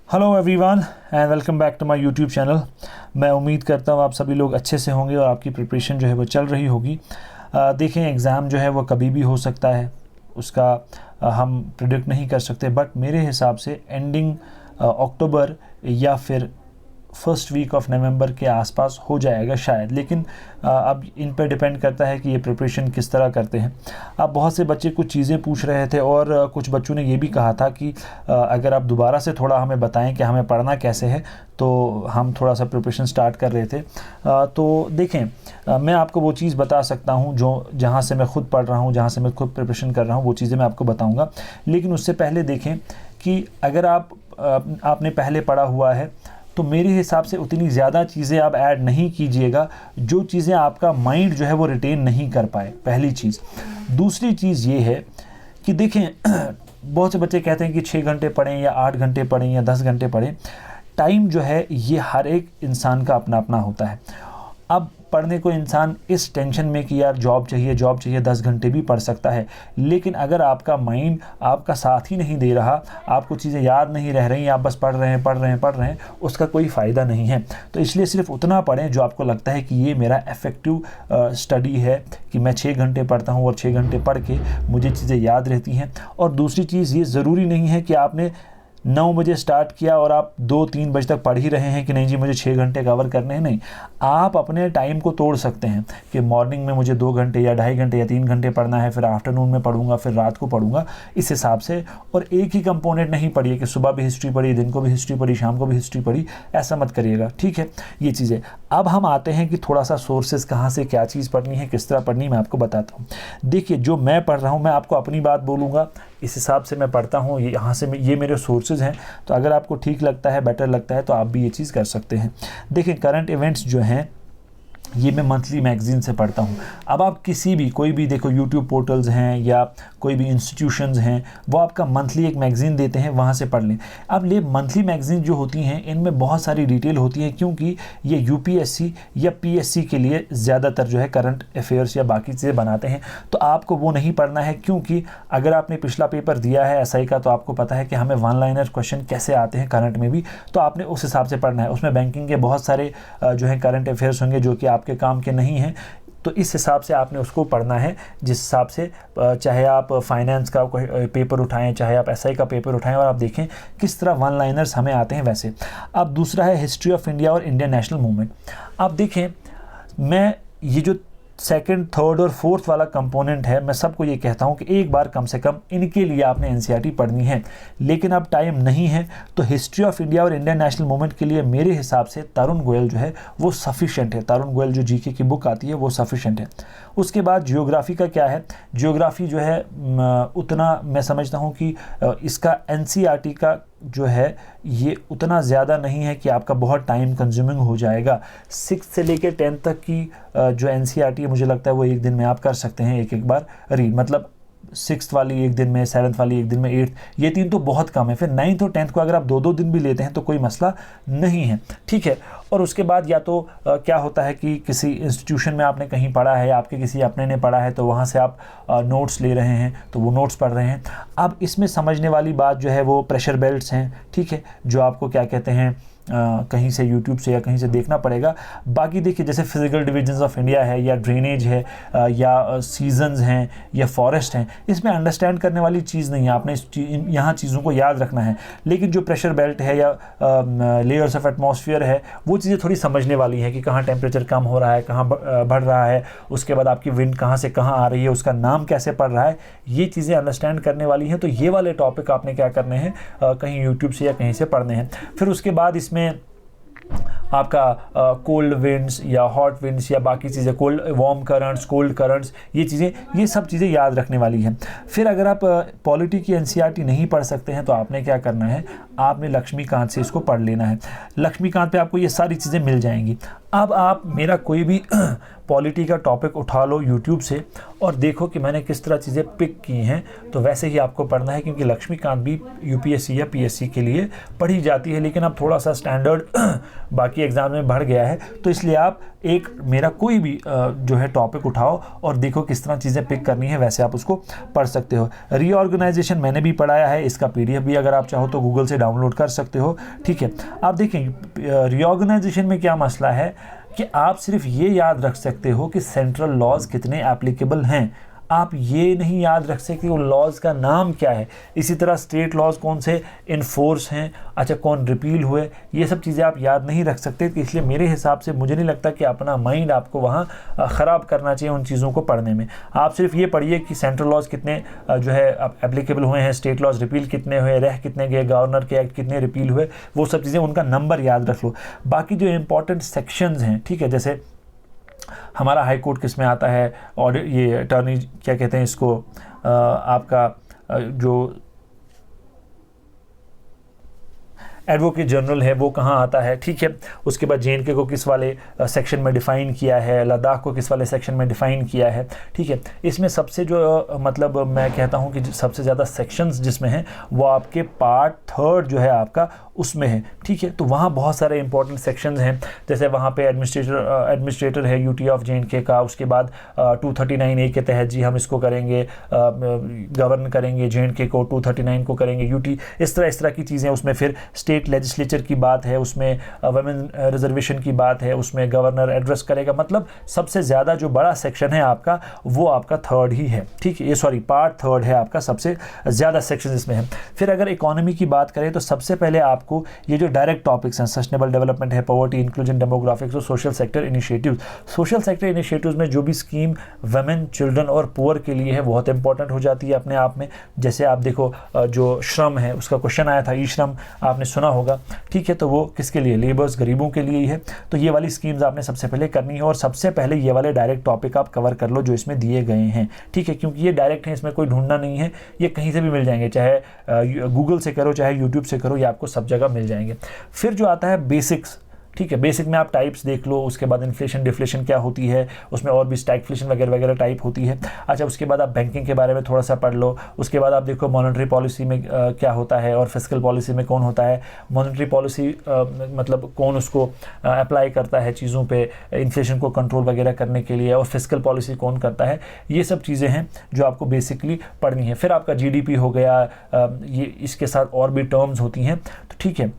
Hello everyone and welcome back to my YouTube channel. मैं उम्मीद करता हूँ आप सभी लोग अच्छे से होंगे और आपकी प्रिपरेशन जो है वो चल रही होगी। देखें, एग्ज़ाम जो है वो कभी भी हो सकता है, उसका हम प्रिडिक्ट नहीं कर सकते, बट मेरे हिसाब से एंडिंग अक्टूबर या फिर फर्स्ट वीक ऑफ नवंबर के आसपास हो जाएगा शायद। लेकिन अब इन पर डिपेंड करता है कि ये प्रिपरेशन किस तरह करते हैं। अब बहुत से बच्चे कुछ चीज़ें पूछ रहे थे और कुछ बच्चों ने ये भी कहा था कि अगर आप दोबारा से थोड़ा हमें बताएं कि हमें पढ़ना कैसे है, तो हम थोड़ा सा प्रिपरेशन स्टार्ट कर रहे थे। तो देखें, मैं आपको वो चीज़ बता सकता हूँ जो जहाँ से मैं ख़ुद पढ़ रहा हूँ, जहाँ से मैं खुद प्रिपरेशन कर रहा हूँ, वो चीज़ें मैं आपको बताऊँगा। लेकिन उससे पहले देखें कि अगर आपने पहले पढ़ा हुआ है तो मेरे हिसाब से उतनी ज़्यादा चीज़ें आप ऐड नहीं कीजिएगा जो चीज़ें आपका माइंड जो है वो रिटेन नहीं कर पाए, पहली चीज़। दूसरी चीज़ ये है कि देखें, बहुत से बच्चे कहते हैं कि 6 घंटे पढ़ें या 8 घंटे पढ़ें या 10 घंटे पढ़ें। टाइम जो है ये हर एक इंसान का अपना अपना होता है। अब पढ़ने को इंसान इस टेंशन में कि यार जॉब चाहिए 10 घंटे भी पढ़ सकता है, लेकिन अगर आपका माइंड आपका साथ ही नहीं दे रहा, आपको चीज़ें याद नहीं रह रही, आप बस पढ़ रहे हैं, उसका कोई फ़ायदा नहीं है। तो इसलिए सिर्फ उतना पढ़ें जो आपको लगता है कि ये मेरा इफ़ेक्टिव स्टडी है, कि मैं 6 घंटे पढ़ता हूँ और 6 घंटे पढ़ के मुझे चीज़ें याद रहती हैं। और दूसरी चीज़, ये ज़रूरी नहीं है कि आपने 9 बजे स्टार्ट किया और आप 2-3 बजे तक पढ़ ही रहे हैं कि नहीं जी मुझे 6 घंटे कवर करने हैं। नहीं, आप अपने टाइम को तोड़ सकते हैं कि मॉर्निंग में मुझे 2 घंटे या 2.5 घंटे या 3 घंटे पढ़ना है, फिर आफ्टरनून में पढ़ूंगा, फिर रात को पढ़ूंगा, इस हिसाब से। और एक ही कंपोनेंट नहीं पढ़िए कि सुबह भी हिस्ट्री पढ़ी, दिन को भी हिस्ट्री पढ़ी, शाम को भी हिस्ट्री पढ़ी, ऐसा मत करिएगा, ठीक है। ये चीज़ें। अब हम आते हैं कि थोड़ा सा सोर्सेज कहाँ से क्या चीज़ पढ़नी है, किस तरह पढ़नी, मैं आपको बताता हूँ। देखिए, जो मैं पढ़ रहा हूँ, मैं आपको अपनी बात बोलूँगा, इस हिसाब से मैं पढ़ता हूँ, यहाँ से ये मेरे सोर्सेज हैं। तो अगर आपको ठीक लगता है, बेटर लगता है, तो आप भी ये चीज़ कर सकते हैं। देखिए, करंट इवेंट्स जो हैं ये मैं मंथली मैगज़ीन से पढ़ता हूँ। अब आप कोई भी देखो, यूट्यूब पोर्टल्स हैं या कोई भी इंस्टीट्यूशंस हैं, वो आपका मंथली एक मैगज़ीन देते हैं, वहाँ से पढ़ लें। अब ये मंथली मैगज़ीन जो होती हैं, इनमें बहुत सारी डिटेल होती है, क्योंकि ये यूपीएससी या पीएससी के लिए ज़्यादातर जो है करंट अफेयर्स या बाकी चीज़ें बनाते हैं। तो आपको वो नहीं पढ़ना है, क्योंकि अगर आपने पिछला पेपर दिया है एसआई का, तो आपको पता है कि हमें 1 लाइनर क्वेश्चन कैसे आते हैं करंट में भी, तो आपने उस हिसाब से पढ़ना है। उसमें बैंकिंग के बहुत सारे जो है करंट अफेयर्स होंगे जो कि आपके काम के नहीं हैं, तो इस हिसाब से आपने उसको पढ़ना है। जिस हिसाब से चाहे आप फाइनेंस का पेपर उठाएं, चाहे आप एसआई का पेपर उठाएं, और आप देखें किस तरह 1 लाइनर्स हमें आते हैं वैसे। अब दूसरा है हिस्ट्री ऑफ इंडिया और इंडियन नेशनल मूवमेंट। आप देखें, मैं ये जो सेकंड, थर्ड और फोर्थ वाला कंपोनेंट है, मैं सबको ये कहता हूँ कि एक बार कम से कम इनके लिए आपने एनसीईआरटी पढ़नी है। लेकिन अब टाइम नहीं है, तो हिस्ट्री ऑफ इंडिया और इंडियन नेशनल मूवमेंट के लिए मेरे हिसाब से तरुण गोयल जो है वो सफिशेंट है। तरुण गोयल जो जीके की बुक आती है वो सफिशेंट है। उसके बाद जियोग्राफी का क्या है, जियोग्राफी जो है उतना मैं समझता हूँ कि इसका एनसीईआरटी का जो है ये उतना ज़्यादा नहीं है कि आपका बहुत टाइम कंज्यूमिंग हो जाएगा। 6 से लेकर 10 तक की जो एनसीईआरटी है, मुझे लगता है वो एक दिन में आप कर सकते हैं एक बार रीड। मतलब 6th वाली एक दिन में, 7th वाली एक दिन में, 8th, ये 3 तो बहुत कम है। फिर 9th और 10th को अगर आप 2-2 दिन भी लेते हैं तो कोई मसला नहीं है, ठीक है। और उसके बाद या तो क्या होता है कि किसी इंस्टीट्यूशन में आपने कहीं पढ़ा है, आपके किसी अपने ने पढ़ा है, तो वहाँ से आप नोट्स ले रहे हैं, तो वो नोट्स पढ़ रहे हैं। अब इसमें समझने वाली बात जो है वो प्रेशर बेल्ट्स हैं, ठीक है, जो आपको क्या कहते हैं कहीं से यूट्यूब से या कहीं से देखना पड़ेगा। बाकी देखिए, जैसे फिजिकल डिविजन्स ऑफ इंडिया है, या ड्रेनेज है, या सीजन्स हैं, या फॉरेस्ट हैं, इसमें अंडरस्टैंड करने वाली चीज़ नहीं है, आपने यहाँ चीज़ों को याद रखना है। लेकिन जो प्रेशर बेल्ट है या लेयर्स ऑफ एटमॉस्फेयर है, वो चीज़ें थोड़ी समझने वाली है कि कहाँ टेम्परेचर कम हो रहा है, कहाँ बढ़ रहा है, उसके बाद आपकी विंड कहाँ से कहाँ आ रही है, उसका नाम कैसे पड़ रहा है, ये चीज़ें अंडरस्टैंड करने वाली हैं। तो ये वाले टॉपिक आपने क्या करने हैं, कहीं यूट्यूब से या कहीं से पढ़ने हैं। फिर उसके बाद इसमें आपका कोल्ड विंड्स या हॉट विंड्स या बाकी चीज़ें, वार्म करंट्स, कोल्ड करंट्स, ये सब चीज़ें याद रखने वाली हैं। फिर अगर आप पॉलिटी की एनसीईआरटी नहीं पढ़ सकते हैं, तो आपने क्या करना है, आपने लक्ष्मीकांत से इसको पढ़ लेना है। लक्ष्मीकांत पे आपको ये सारी चीज़ें मिल जाएंगी। अब आप मेरा कोई भी पॉलिटी का टॉपिक उठा लो यूट्यूब से और देखो कि मैंने किस तरह चीज़ें पिक की हैं, तो वैसे ही आपको पढ़ना है, क्योंकि लक्ष्मीकांत भी यूपीएससी या पीएससी के लिए पढ़ी जाती है, लेकिन अब थोड़ा सा स्टैंडर्ड बाकी एग्ज़ाम में बढ़ गया है। तो इसलिए आप एक मेरा कोई भी जो है टॉपिक उठाओ और देखो किस तरह चीज़ें पिक करनी है, वैसे आप उसको पढ़ सकते हो। रीऑर्गेनाइजेशन मैंने भी पढ़ाया है, इसका पीडीएफ भी अगर आप चाहो तो गूगल से डाउनलोड कर सकते हो, ठीक है। आप देखें रीऑर्गेनाइजेशन में क्या मसला है कि आप सिर्फ ये याद रख सकते हो कि सेंट्रल लॉज कितने एप्लीकेबल हैं, आप ये नहीं याद रख सकते वो लॉज का नाम क्या है। इसी तरह स्टेट लॉज कौन से इन्फोर्स हैं, अच्छा कौन रिपील हुए, ये सब चीज़ें आप याद नहीं रख सकते। तो इसलिए मेरे हिसाब से मुझे नहीं लगता कि अपना माइंड आपको वहाँ ख़राब करना चाहिए उन चीज़ों को पढ़ने में। आप सिर्फ ये पढ़िए कि सेंट्रल लॉज कितने जो है एप्लीकेबल हुए हैं, स्टेट लॉज रिपील कितने हुए, रह कितने गए, गवर्नर के एक्ट कितने रिपील हुए, वो सब चीज़ें उनका नंबर याद रख लो। बाकी जो इंपॉर्टेंट सेक्शंस हैं, ठीक है, जैसे हमारा हाई कोर्ट किस में आता है, और ये अटॉर्नी क्या कहते हैं इसको, आपका जो एडवोकेट जनरल है वो कहाँ आता है, ठीक है। उसके बाद जेएनके को किस वाले सेक्शन में डिफ़ाइन किया है, लद्दाख को किस वाले सेक्शन में डिफ़ाइन किया है, ठीक है। इसमें सबसे जो मतलब मैं कहता हूँ कि सबसे ज़्यादा सेक्शंस जिसमें हैं वो आपके पार्ट 3 जो है आपका उसमें है, ठीक है। तो वहाँ बहुत सारे इंपॉर्टेंट सेक्शंस हैं, जैसे वहाँ पे एडमिनिस्ट्रेटर है यूटी ऑफ जेएनके का, उसके बाद 239A के तहत जी हम इसको करेंगे, गवर्न करेंगे जेएनके को, 239 को करेंगे यूटी, इस तरह की चीज़ें उसमें। फिर स्टेट लेजिस्लेचर की बात है, उसमें वुमेन रिजर्वेशन की बात है, उसमें गवर्नर एड्रेस करेगा। मतलब सबसे ज़्यादा जो बड़ा सेक्शन है आपका वो आपका 3rd ही है, ठीक है, ये सॉरी पार्ट 3rd है आपका, सबसे ज़्यादा सेक्शन इसमें है। फिर अगर इकोनॉमी की बात करें तो सबसे पहले आपको ये जो डायरेक्ट टॉपिक्स हैं, सस्टेनेबल डेवलपमेंट है, पॉवर्टी इंक्लूजन, डेमोग्राफिक्स और social sector initiatives. Social sector initiatives में जो भी स्कीम वुमेन, चिल्ड्रन और पुअर के लिए है बहुत इंपॉर्टेंट हो जाती है अपने आप में। जैसे आप देखो जो श्रम है उसका क्वेश्चन आया था, ई श्रम आपने सुना होगा, ठीक है, तो वो किसके लिए, लेबर्स, गरीबों के लिए ही है। तो ये वाली स्कीम्स आपने सबसे पहले करनी है, और सबसे पहले ये वाले डायरेक्ट टॉपिक आप कवर कर लो जो इसमें दिए गए हैं, ठीक है, क्योंकि ये डायरेक्ट है, इसमें कोई ढूंढना नहीं है, ये कहीं से भी मिल जाएंगे, चाहे गूगल से करो चाहे यूट्यूब से करो, ये आपको सब जगह मिल जाएंगे। फिर जो आता है बेसिक्स, ठीक है, बेसिक में आप टाइप्स देख लो, उसके बाद इन्फ्लेशन डिफ्लेशन क्या होती है, उसमें और भी स्टैगफ्लेशन वगैरह वगैरह टाइप होती है। अच्छा, उसके बाद आप बैंकिंग के बारे में थोड़ा सा पढ़ लो, उसके बाद आप देखो मॉनेटरी पॉलिसी में क्या होता है और फिस्कल पॉलिसी में कौन होता है। मॉनेटरी पॉलिसी मतलब कौन उसको अप्लाई करता है चीज़ों पे, इन्फ्लेशन को कंट्रोल वगैरह करने के लिए, और फिस्कल पॉलिसी कौन करता है। ये सब चीज़ें हैं जो आपको बेसिकली पढ़नी है। फिर आपका जीडीपी हो गया, ये इसके साथ और भी टर्म्स होती हैं, तो ठीक है।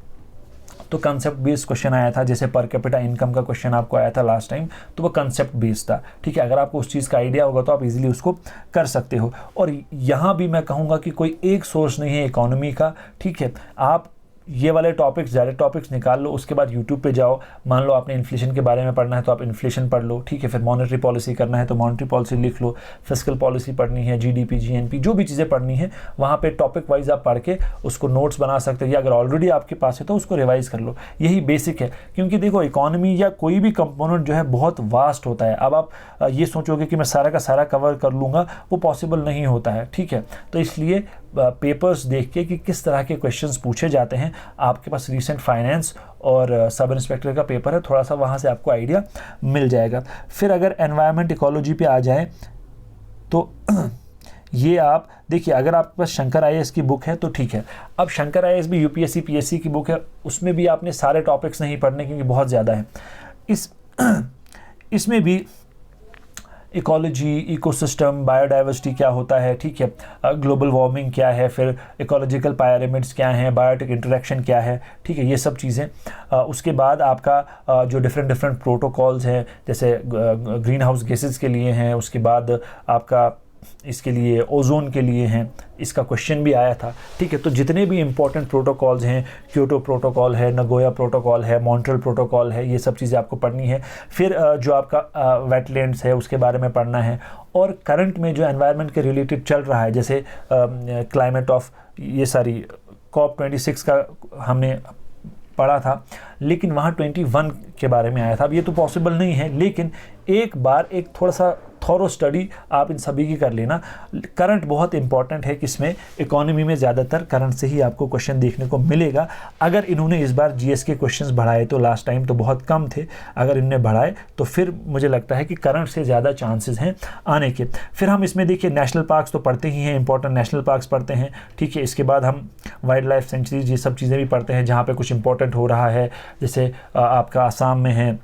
तो कंसेप्ट बेस्ड क्वेश्चन आया था, जैसे पर कैपिटा इनकम का क्वेश्चन आपको आया था लास्ट टाइम, तो वो कंसेप्ट बेस्ड था, ठीक है। अगर आपको उस चीज़ का आइडिया होगा तो आप इजीली उसको कर सकते हो। और यहाँ भी मैं कहूँगा कि कोई एक सोर्स नहीं है इकोनॉमी का, ठीक है। आप ये वाले टॉपिक्स, डायरेक्ट टॉपिक्स निकाल लो, उसके बाद यूट्यूब पे जाओ, मान लो आपने इन्फ्लेशन के बारे में पढ़ना है तो आप इन्फ्लेशन पढ़ लो, ठीक है। फिर मॉनेटरी पॉलिसी करना है तो मॉनेटरी पॉलिसी लिख लो, फिस्कल पॉलिसी पढ़नी है, जीडीपी, जीएनपी, जो भी चीज़ें पढ़नी है वहाँ पे टॉपिक वाइज आप पढ़ के उसको नोट्स बना सकते हो, या अगर ऑलरेडी आपके पास है तो उसको रिवाइज कर लो। यही बेसिक है, क्योंकि देखो इकोनॉमी या कोई भी कंपोनेंट जो है बहुत वास्ट होता है। अब आप ये सोचोगे कि मैं सारा का सारा कवर कर लूँगा, वो पॉसिबल नहीं होता है, ठीक है। तो इसलिए पेपर्स देख के कि किस तरह के क्वेश्चंस पूछे जाते हैं, आपके पास रिसेंट फाइनेंस और सब इंस्पेक्टर का पेपर है, थोड़ा सा वहाँ से आपको आइडिया मिल जाएगा। फिर अगर एनवायरनमेंट इकोलॉजी पे आ जाए तो ये आप देखिए, अगर आपके पास शंकर आईएएस की बुक है तो ठीक है। अब शंकर आईएएस भी यूपीएससी पीएससी की बुक है, उसमें भी आपने सारे टॉपिक्स नहीं पढ़ने क्योंकि बहुत ज़्यादा है। इसमें भी इकोलॉजी, इकोसिस्टम, बायोडाइवर्सिटी क्या होता है, ठीक है, ग्लोबल वार्मिंग क्या है, फिर इकोलॉजिकल पायरामिड्स क्या हैं, बायोटिक इंटरेक्शन क्या है, ठीक है, ये सब चीज़ें। उसके बाद आपका जो डिफरेंट प्रोटोकॉल्स हैं, जैसे ग्रीन हाउस गैसेस के लिए हैं, उसके बाद आपका इसके लिए ओजोन के लिए हैं, इसका क्वेश्चन भी आया था, ठीक है। तो जितने भी इंपॉर्टेंट प्रोटोकॉल्स हैं, क्योटो प्रोटोकॉल है, नगोया प्रोटोकॉल है, मॉन्ट्रियल प्रोटोकॉल है, ये सब चीज़ें आपको पढ़नी है। फिर जो आपका वेटलैंड्स है उसके बारे में पढ़ना है, और करंट में जो एनवायरनमेंट के रिलेटेड चल रहा है, जैसे क्लाइमेट ऑफ ये सारी COP26 का हमने पढ़ा था, लेकिन वहाँ 21 के बारे में आया था। अब ये तो पॉसिबल नहीं है, लेकिन एक बार एक थोड़ा सा थॉरो स्टडी आप इन सभी की कर लेना। करंट बहुत इंपॉर्टेंट है, किसमें, इकोनॉमी में ज़्यादातर करंट से ही आपको क्वेश्चन देखने को मिलेगा। अगर इन्होंने इस बार जीएस के क्वेश्चंस बढ़ाए तो लास्ट टाइम तो बहुत कम थे, अगर इन्होंने बढ़ाए तो फिर मुझे लगता है कि करंट से ज़्यादा चांसेस हैं आने के। फिर हम इसमें देखिए नेशनल पार्क्स तो पढ़ते ही हैं, इंपॉर्टेंट नेशनल पार्क्स पढ़ते हैं, ठीक है। इसके बाद हम वाइल्ड लाइफ सेंचुरीज, ये सब चीज़ें भी पढ़ते हैं जहाँ पे कुछ इंपॉर्टेंट हो रहा है। जैसे आपका आसाम में है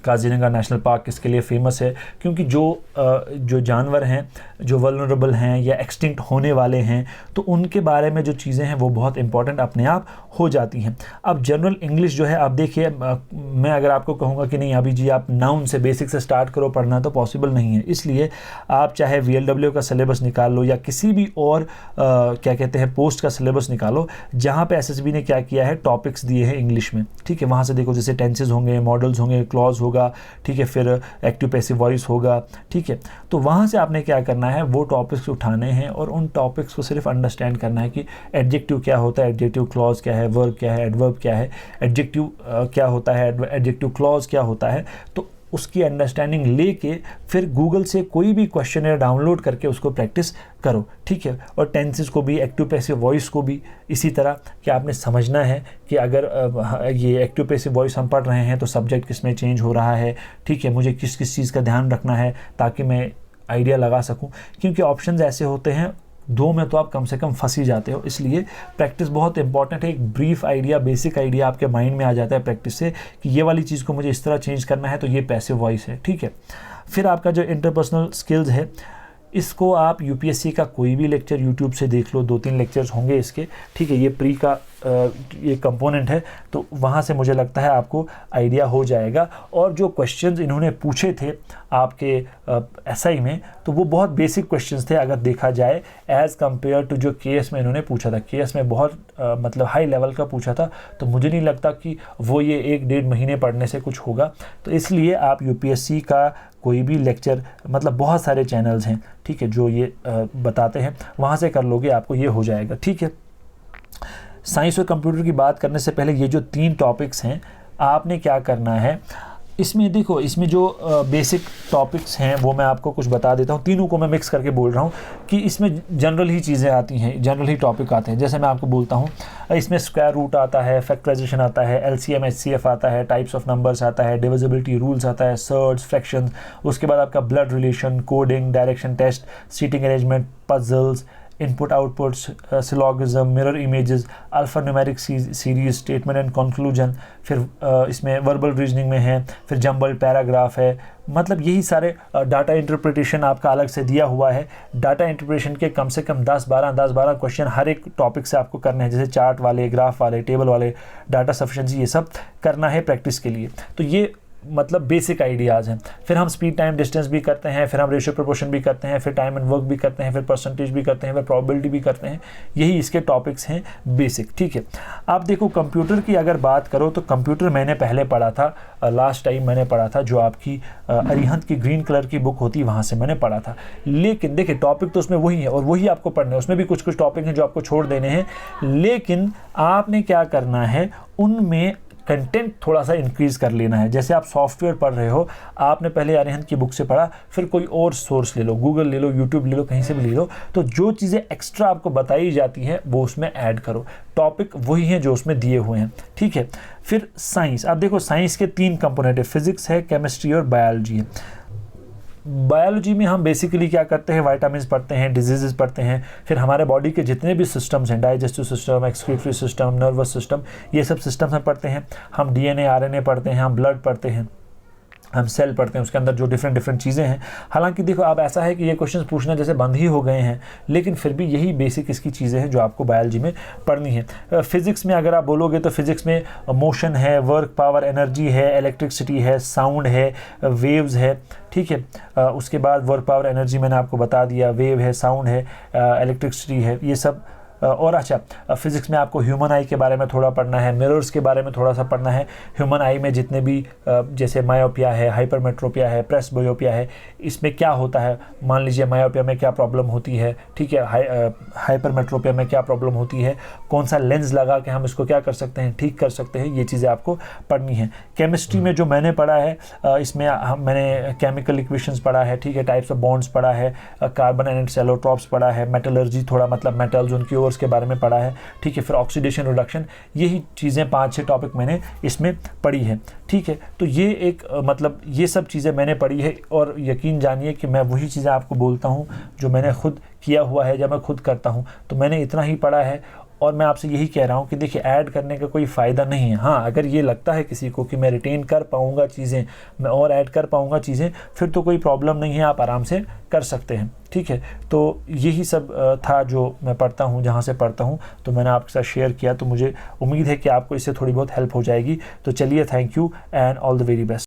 काजीरंगा नेशनल पार्क, इसके लिए फेमस है क्योंकि जो जानवर हैं जो वल्नरेबल हैं या एक्सटिंक्ट होने वाले हैं, तो उनके बारे में जो चीज़ें हैं वो बहुत इंपॉर्टेंट अपने आप हो जाती हैं। अब जनरल इंग्लिश जो है, आप देखिए मैं अगर आपको कहूँगा कि नहीं अभी जी आप नाउन से बेसिक से स्टार्ट करो पढ़ना, तो पॉसिबल नहीं है। इसलिए आप चाहे VLW का सिलेबस निकाल लो या किसी भी और क्या कहते हैं पोस्ट का सिलेबस निकालो, जहाँ पे SSB ने क्या किया है, टॉपिक्स दिए हैं इंग्लिश में, ठीक है। वहाँ से देखो, जैसे टेंसेज होंगे, मॉडल्स होंगे, क्लॉज होगा, ठीक है, फिर एक्टिव पैसिव वॉइस होगा, ठीक है। तो वहाँ से आपने क्या करना है, वो टॉपिक्स उठाने हैं और उन टॉपिक्स को सिर्फ अंडरस्टैंड करना है कि एडजेक्टिव क्या होता है, एडजेक्टिव क्लॉज क्या है, वर्ब क्या है, एडवर्ब क्या है, एडजेक्टिव क्या होता है, एडजेक्टिव क्लॉज क्या होता है। तो उसकी अंडरस्टैंडिंग लेके फिर गूगल से कोई भी क्वेश्चनर डाउनलोड करके उसको प्रैक्टिस करो, ठीक है। और टेंसेस को भी, एक्टिव पैसिव वॉइस को भी इसी तरह कि आपने समझना है कि अगर ये एक्टिव पैसिव वॉइस हम पढ़ रहे हैं तो सब्जेक्ट किस में चेंज हो रहा है, ठीक है, मुझे किस किस चीज़ का ध्यान रखना है ताकि मैं आइडिया लगा सकूं, क्योंकि ऑप्शंस ऐसे होते हैं, दो में तो आप कम से कम फंस ही जाते हो। इसलिए प्रैक्टिस बहुत इंपॉर्टेंट है। एक ब्रीफ आइडिया, बेसिक आइडिया आपके माइंड में आ जाता है प्रैक्टिस से कि ये वाली चीज़ को मुझे इस तरह चेंज करना है, तो ये पैसिव वॉइस है, ठीक है। फिर आपका जो इंटरपर्सनल स्किल्स है, इसको आप UPSC का कोई भी लेक्चर यूट्यूब से देख लो, 2-3 लेक्चर्स होंगे इसके, ठीक है। ये प्री का ये कंपोनेंट है, तो वहाँ से मुझे लगता है आपको आइडिया हो जाएगा। और जो क्वेश्चंस इन्होंने पूछे थे आपके SI में, तो वो बहुत बेसिक क्वेश्चंस थे अगर देखा जाए, एज़ कम्पेयर टू जो KS में इन्होंने पूछा था। KS में बहुत मतलब हाई लेवल का पूछा था, तो मुझे नहीं लगता कि वो ये 1-1.5 महीने पढ़ने से कुछ होगा। तो इसलिए आप UPSC का कोई भी लेक्चर, मतलब बहुत सारे चैनल्स हैं, ठीक है, जो ये बताते हैं, वहाँ से कर लोगे, आपको ये हो जाएगा, ठीक है। साइंस और कंप्यूटर की बात करने से पहले ये जो 3 टॉपिक्स हैं, आपने क्या करना है, इसमें देखो, इसमें जो बेसिक टॉपिक्स हैं वो मैं आपको कुछ बता देता हूँ। तीनों को मैं मिक्स करके बोल रहा हूँ कि इसमें जनरल ही चीज़ें आती हैं, जनरल ही टॉपिक आते हैं। जैसे मैं आपको बोलता हूँ, इसमें स्क्वायर रूट आता है, फैक्टराइजेशन आता है, LCM HCF आता है, टाइप्स ऑफ नंबर्स आता है, डिविजिबिलिटी रूल्स आता है, सर्ट्स, फ्रैक्शंस, उसके बाद आपका blood relation, coding, direction test, seating arrangement, puzzles, input outputs, syllogism, mirror images, alphanumeric series, statement and conclusion, फिर इसमें वर्बल रीजनिंग में है, फिर जंबल्ड पैराग्राफ है। मतलब यही सारे डाटा इंटरप्रिटेशन आपका अलग से दिया हुआ है। डाटा इंटरप्रिटेशन के कम से कम 10-12 क्वेश्चन हर एक टॉपिक से आपको करने हैं, जैसे चार्ट वाले, ग्राफ वाले, टेबल वाले, डाटा सफिशिएंसी, ये सब करना है प्रैक्टिस के लिए। तो ये मतलब बेसिक आइडियाज़ हैं। फिर हम स्पीड टाइम डिस्टेंस भी करते हैं, फिर हम रेशियो प्रोपोर्शन भी करते हैं, फिर टाइम एंड वर्क भी करते हैं, फिर परसेंटेज भी करते हैं, फिर प्रोबेबिलिटी भी करते हैं। यही इसके टॉपिक्स हैं बेसिक, ठीक है। आप देखो, कंप्यूटर की अगर बात करो तो कंप्यूटर मैंने पहले पढ़ा था, लास्ट टाइम मैंने पढ़ा था, जो आपकी अरिहंत की ग्रीन कलर की बुक होती है, वहाँ से मैंने पढ़ा था। लेकिन देखिए, टॉपिक तो उसमें वही है और वही आपको पढ़ना है। उसमें भी कुछ कुछ टॉपिक हैं जो आपको छोड़ देने हैं, लेकिन आपने क्या करना है, उनमें कंटेंट थोड़ा सा इंक्रीज़ कर लेना है। जैसे आप सॉफ्टवेयर पढ़ रहे हो, आपने पहले अरिहंत की बुक से पढ़ा, फिर कोई और सोर्स ले लो, गूगल ले लो, यूट्यूब ले लो, कहीं से भी ले लो, तो जो चीज़ें एक्स्ट्रा आपको बताई जाती हैं वो उसमें ऐड करो। टॉपिक वही हैं जो उसमें दिए हुए हैं, ठीक है। फिर साइंस, आप देखो, साइंस के 3 कंपोनेंट है, फिजिक्स है, केमिस्ट्री और बायोलॉजी है। बायोलॉजी में हम बेसिकली क्या करते हैं, विटामिन्स पढ़ते हैं, डिजीज़ पढ़ते हैं, फिर हमारे बॉडी के जितने भी सिस्टम्स हैं, digestive system, excretory system, nervous system, ये सब सिस्टम्स हम पढ़ते हैं। हम DNA RNA पढ़ते हैं, हम ब्लड पढ़ते हैं, हम सेल पढ़ते हैं, उसके अंदर जो डिफरेंट चीज़ें हैं। हालांकि देखो, अब ऐसा है कि ये क्वेश्चंस पूछना जैसे बंद ही हो गए हैं, लेकिन फिर भी यही बेसिक इसकी चीज़ें हैं जो आपको बायोलॉजी में पढ़नी है। फिज़िक्स में अगर आप बोलोगे तो फिज़िक्स में मोशन है, वर्क, पावर, एनर्जी है, इलेक्ट्रिसिटी है, साउंड है, वेव्स है, ठीक है। उसके बाद वर्क, पावर, एनर्जी मैंने आपको बता दिया, वेव है, साउंड है, इलेक्ट्रिसिटी है, ये सब और अच्छा फिज़िक्स में आपको ह्यूमन आई के बारे में थोड़ा पढ़ना है, मिरर्स के बारे में थोड़ा सा पढ़ना है। ह्यूमन आई में जितने भी जैसे मायोपिया है, हाइपरमेट्रोपिया है, प्रेसबायोपिया है, इसमें क्या होता है, मान लीजिए मायोपिया में क्या प्रॉब्लम होती है, ठीक है, हाइपरमेट्रोपिया में क्या प्रॉब्लम होती है, कौन सा लेंस लगा के हम इसको क्या कर सकते हैं, ठीक कर सकते हैं, ये चीज़ें आपको पढ़नी है। केमिस्ट्री में जो मैंने पढ़ा है इसमें मैंने केमिकल इक्वेशंस पढ़ा है, ठीक है, टाइप्स ऑफ बॉन्ड्स पढ़ा है, कार्बन एंड एलोट्रॉप्स पढ़ा है, मेटलर्जी थोड़ा मतलब मेटल्स उनकी ओर्स के बारे में पढ़ा है, ठीक है, फिर ऑक्सीडेशन रिडक्शन, यही चीज़ें 5-6 टॉपिक मैंने इसमें पढ़ी है, ठीक है। तो ये एक मतलब ये सब चीज़ें मैंने पढ़ी है और यकीन जानिए कि मैं वही चीज़ें आपको बोलता हूँ जो मैंने खुद किया हुआ है, जब मैं खुद करता हूँ तो मैंने इतना ही पढ़ा है। और मैं आपसे यही कह रहा हूँ कि देखिए ऐड करने का कोई फ़ायदा नहीं है। हाँ, अगर ये लगता है किसी को कि मैं रिटेन कर पाऊँगा चीज़ें, मैं और ऐड कर पाऊँगा चीज़ें, फिर तो कोई प्रॉब्लम नहीं है, आप आराम से कर सकते हैं, ठीक है। तो यही सब था जो मैं पढ़ता हूँ, जहाँ से पढ़ता हूँ, तो मैंने आपके साथ शेयर किया। तो मुझे उम्मीद है कि आपको इससे थोड़ी बहुत हेल्प हो जाएगी। तो चलिए, thank you and all the very best.